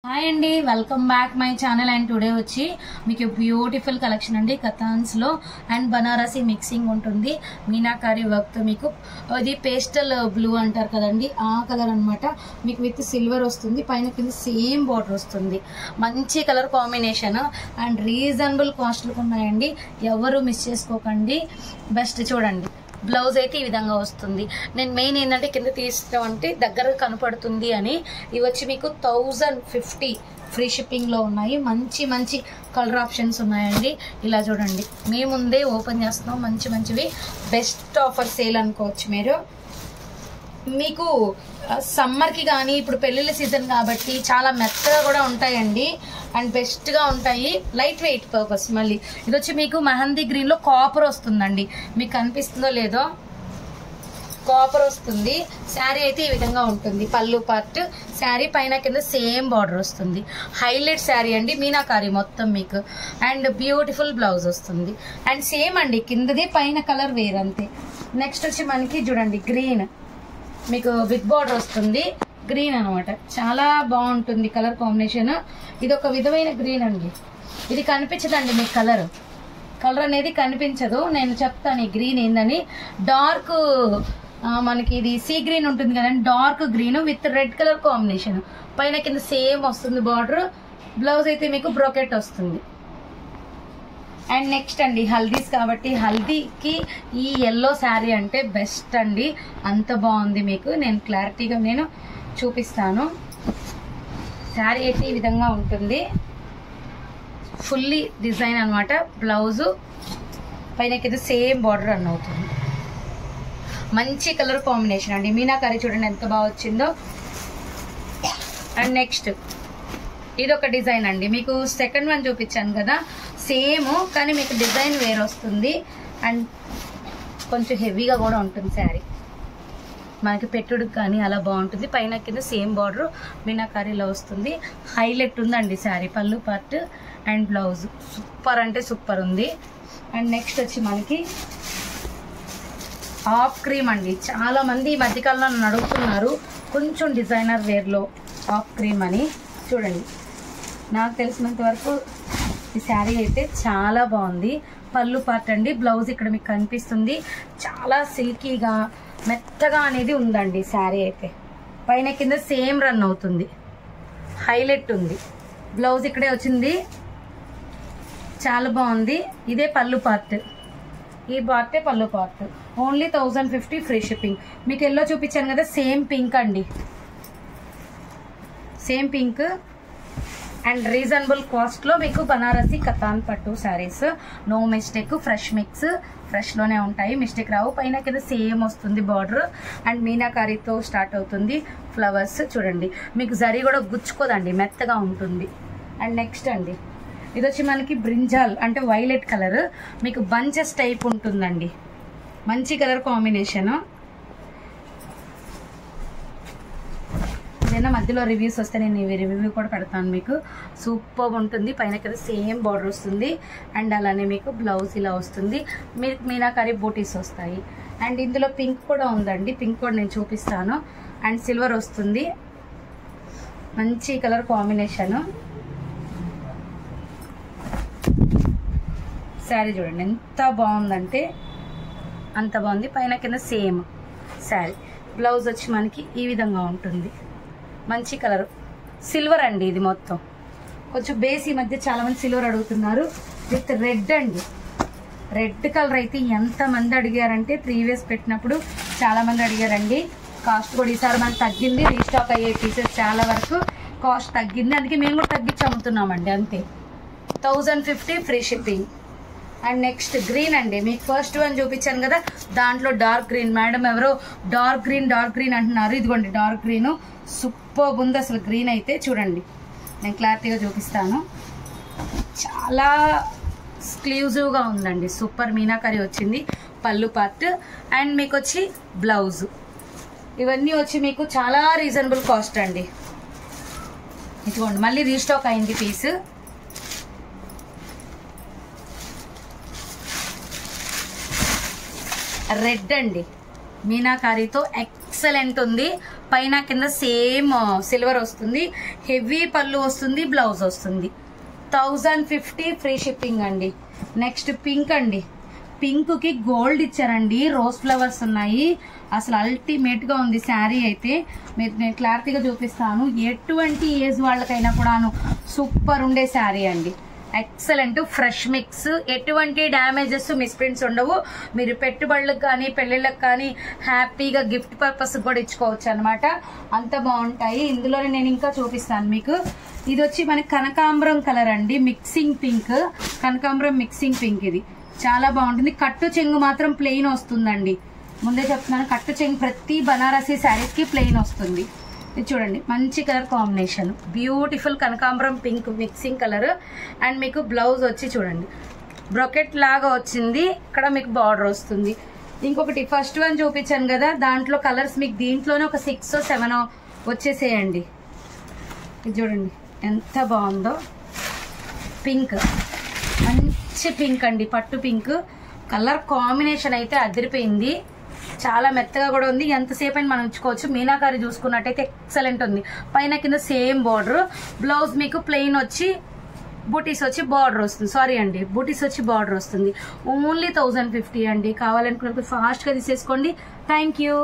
Hi అండి, welcome back my channel. And today వచ్చి మీకు బ్యూటిఫుల్ కలెక్షన్ అండి. కథాన్స్లో అండ్ బనారసీ మిక్సింగ్ ఉంటుంది. మీనాకారి వర్క్తో మీకు ఇది పేస్టల్ బ్లూ అంటారు కదండి, ఆ కలర్ అనమాట. మీకు విత్ సిల్వర్ వస్తుంది, పైన కింద సేమ్ బార్డర్ వస్తుంది. మంచి కలర్ కాంబినేషన్ అండ్ రీజనబుల్ కాస్ట్లకు ఉన్నాయండి. ఎవరు మిస్ చేసుకోకండి. బెస్ట్ చూడండి. బ్లౌజ్ అయితే ఈ విధంగా వస్తుంది. నేను మెయిన్ ఏంటంటే కింద తీస్తామంటే దగ్గర కనపడుతుంది అని. ఇవి వచ్చి మీకు 1050 ఫ్రీ షిప్పింగ్లో ఉన్నాయి. మంచి మంచి కలర్ ఆప్షన్స్ ఉన్నాయండి. ఇలా చూడండి, మేము ముందే ఓపెన్ చేస్తున్నాం. మంచి మంచివి బెస్ట్ ఆఫర్ సేల్ అనుకోవచ్చు మీరు. మీకు సమ్మర్కి కానీ ఇప్పుడు పెళ్ళిళ్ళ సీజన్ కాబట్టి చాలా మెత్తగా కూడా ఉంటాయండి అండ్ బెస్ట్గా ఉంటాయి. Light weight purpose. మళ్ళీ ఇది వచ్చి మీకు మెహందీ గ్రీన్లో కాపర్ వస్తుందండి. మీకు కనిపిస్తుందో లేదో, కాపర్ వస్తుంది. శారీ అయితే ఈ విధంగా ఉంటుంది. పళ్ళు పార్ట్, శారీ పైన కింద సేమ్ బార్డర్ వస్తుంది. హైలైట్ శారీ అండి, మీనాకారి మొత్తం మీకు. అండ్ బ్యూటిఫుల్ బ్లౌజ్ వస్తుంది. అండ్ సేమ్ అండి, కిందది పైన కలర్ వేరంతే. నెక్స్ట్ వచ్చి మనకి చూడండి గ్రీన్, మీకు బిగ్ బార్డర్ వస్తుంది. గ్రీన్ అనమాట, చాలా బాగుంటుంది కలర్ కాంబినేషన్. ఇది ఒక విధమైన గ్రీన్ అండి. ఇది కనిపించదండి మీకు కలర్ అనేది కనిపించదు. నేను చెప్తాను ఈ గ్రీన్ ఏందని. డార్క్ మనకి ఇది సీ గ్రీన్ ఉంటుంది కదండి, dark green with red colour combination. పైన కింద సేమ్ వస్తుంది బార్డర్. బ్లౌజ్ అయితే మీకు బ్రోకెట్ వస్తుంది. అండ్ నెక్స్ట్ అండి హల్దీస్ కాబట్టి హల్దీకి ఈ ఎల్లో శారీ అంటే బెస్ట్ అండి. అంత బాగుంది మీకు. నేను క్లారిటీగా చూపిస్తాను. శారీ అయితే ఈ విధంగా ఉంటుంది. ఫుల్లీ డిజైన్ అనమాట. బ్లౌజు పైన కింద సేమ్ బార్డర్ రన్ అవుతుంది. మంచి కలర్ కాంబినేషన్ అండి. మీనాకారి చూడండి ఎంత బాగా వచ్చిందో. అండ్ నెక్స్ట్ ఇది ఒక డిజైన్ అండి. మీకు సెకండ్ వన్ చూపించాను కదా, సేమ్ కానీ మీకు డిజైన్ వేరు వస్తుంది. అండ్ కొంచెం హెవీగా కూడా ఉంటుంది శారీ. మనకి పెట్టుడికి కానీ అలా బాగుంటుంది. పైన కింద సేమ్ బార్డర్ మీనాకారీలో వస్తుంది. హైలైట్ ఉందండి శారీ. పళ్ళు పార్ట్ అండ్ బ్లౌజ్ సూపర్ అంటే సూపర్ ఉంది. అండ్ నెక్స్ట్ వచ్చి మనకి ఆఫ్ క్రీమ్ అండి. చాలామంది ఈ మధ్యకాలంలో నన్ను అడుగుతున్నారు కొంచెం డిజైనర్ వేర్లో ఆఫ్ క్రీమ్ అని. చూడండి, నాకు తెలిసినంత వరకు ఈ శారీ అయితే చాలా బాగుంది. పళ్ళు పార్ట్ అండి, బ్లౌజ్ ఇక్కడ మీకు కనిపిస్తుంది. చాలా సిల్కీగా మెత్తగా అనేది ఉందండి శారీ అయితే. పైన కింద సేమ్ రన్ అవుతుంది. హైలైట్ ఉంది. బ్లౌజ్ ఇక్కడే వచ్చింది. చాలా బాగుంది. ఇదే పళ్ళు పార్ట్, ఈ పార్టే పళ్ళు పార్ట్. Only 1050 free shipping. మీకు ఎల్లో చూపించాను కదా, సేమ్ పింక్ అండి. సేమ్ పింక్ అండ్ రీజనబుల్ కాస్ట్లో మీకు బనారసి కథాన్ పట్టు saris. No mistake, fresh mix, ఫ్రెష్లోనే ఉంటాయి, మిస్టేక్ రావు. పైన కింద సేమ్ వస్తుంది బార్డర్. అండ్ మీనాకారీతో స్టార్ట్ అవుతుంది. ఫ్లవర్స్ చూడండి, మీకు జరీ కూడా గుచ్చుకోదండి, మెత్తగా ఉంటుంది. అండ్ నెక్స్ట్ అండి ఇది వచ్చి మనకి బ్రింజాల్ అంటే వైలెట్ కలర్. మీకు బంచెస్ టైప్ ఉంటుందండి. మంచి కలర్ కాంబినేషన్. ఏదైనా మధ్యలో రివ్యూస్ వస్తే నేను ఇవి రివ్యూ కూడా పెడతాను మీకు. సూపర్ ఉంటుంది. పైన కదా సేమ్ బార్డర్ వస్తుంది. అండ్ అలానే మీకు బ్లౌజ్ ఇలా వస్తుంది. మీనాకారి బూటీస్ వస్తాయి. అండ్ ఇందులో పింక్ కూడా ఉందండి, పింక్ కూడా నేను చూపిస్తాను. అండ్ సిల్వర్ వస్తుంది. మంచి కలర్ కాంబినేషన్. శారీ చూడండి ఎంత బాగుందంటే అంత బాగుంది. పైన కింద సేమ్ శారీ. బ్లౌజ్ వచ్చి మనకి ఈ విధంగా ఉంటుంది. మంచి కలర్ సిల్వర్ అండి. ఇది మొత్తం కొంచెం బేస్. ఈ మధ్య చాలా మంది సిల్వర్ అడుగుతున్నారు విత్ రెడ్ అండి. రెడ్ కలర్ అయితే ఎంతమంది అడిగారంటే ప్రీవియస్ పెట్టినప్పుడు చాలా మంది అడిగారండి. కాస్ట్ కూడా ఈసారి మనకు తగ్గింది. రీస్టాక్ అయ్యే పీసెస్ చాలా వరకు కాస్ట్ తగ్గింది. అందుకే మేము కూడా తగ్గించి అమ్ముతున్నామండి అంతే. 1050 free shipping. And next green అండి. మీకు ఫస్ట్ వన్ చూపించాను కదా, దాంట్లో డార్క్ గ్రీన్. మేడం ఎవరో డార్క్ గ్రీన్ అంటున్నారు. ఇదిగోండి డార్క్ గ్రీన్. సూపర్ ఉంది అసలు గ్రీన్ అయితే. చూడండి, నేను క్లారిటీగా చూపిస్తాను. చాలా ఎక్స్క్లూజివ్గా ఉందండి. సూపర్ మీనాకారి వచ్చింది. పళ్ళు పార్ట్ అండ్ మీకు వచ్చి బ్లౌజ్. ఇవన్నీ వచ్చి మీకు చాలా రీజనబుల్ కాస్ట్ అండి. ఇదిగోండి మళ్ళీ రీస్టాక్ అయింది పీస్. రెడ్ అండి, మీనాకారితో ఎక్సలెంట్ ఉంది. పైన కింద సేమ్ సిల్వర్ వస్తుంది. హెవీ పళ్ళు వస్తుంది, బ్లౌజ్ వస్తుంది. 1050 ఫ్రీ షిప్పింగ్ అండి. నెక్స్ట్ పింక్ అండి. పింక్ కి గోల్డ్ ఇచ్చారండి, రోజ్ ఫ్లవర్స్ ఉన్నాయి. అసలు అల్టిమేట్ గా ఉంది శారీ అయితే. నేను క్లారిటీగా చూపిస్తాను. ఎటువంటి ఏజ్ వాళ్ళకైనా కూడాను సూపర్ ఉండే శారీ అండి. ఎక్సలెంట్ ఫ్రెష్ మిక్స్, ఎటువంటి డ్యామేజెస్ మిస్ప్రింట్స్ ఉండవు. మీరు పెట్టుబడులకు కానీ పెళ్లిళ్ళకి కానీ హ్యాపీగా గిఫ్ట్ పర్పస్ కూడా ఇచ్చుకోవచ్చు అనమాట. అంత బాగుంటాయి. ఇందులోనే నేను ఇంకా చూపిస్తాను మీకు. ఇది వచ్చి మనకి కనకాంబరం కలర్ అండి, మిక్సింగ్ పింక్. కనకాంబరం మిక్సింగ్ పింక్. ఇది చాలా బాగుంటుంది. కట్టు చెంగు మాత్రం ప్లెయిన్ వస్తుందండి. ముందే చెప్తున్నాను, కట్టు చెంగు ప్రతి బనారసీ శారీస్ కి ప్లెయిన్ వస్తుంది. ఇది చూడండి, మంచి కలర్ కాంబినేషన్, బ్యూటిఫుల్ కనకాంబరం పింక్ మిక్సింగ్ కలర్. అండ్ మీకు బ్లౌజ్ వచ్చి చూడండి బ్రొకెట్ లాగా వచ్చింది. ఇక్కడ మీకు బార్డర్ వస్తుంది. ఇంకొకటి ఫస్ట్ వన్ చూపించాను కదా, దాంట్లో కలర్స్ మీకు దీంట్లోనే ఒక 6 or 7 వచ్చేసేయండి. ఇది చూడండి ఎంత బాగుందో. పింక్, మంచి పింక్ అండి, పట్టు పింక్. కలర్ కాంబినేషన్ అయితే అదిరిపోయింది. చాలా మెత్తగా కూడా ఉంది. ఎంతసేపు అయినా మనం ఉంచుకోవచ్చు. మీనాకారి చూసుకున్నట్టయితే ఎక్సలెంట్ ఉంది. పైన కింద సేమ్ బార్డర్. బ్లౌజ్ మీకు ప్లెయిన్ వచ్చి బూటీస్ వచ్చి బార్డర్ వస్తుంది. సారీ అండి, బూటీస్ వచ్చి బార్డర్ వస్తుంది. ఓన్లీ 1050 అండి. కావాలనుకున్నప్పుడు ఫాస్ట్గా తీసేసుకోండి. Thank you.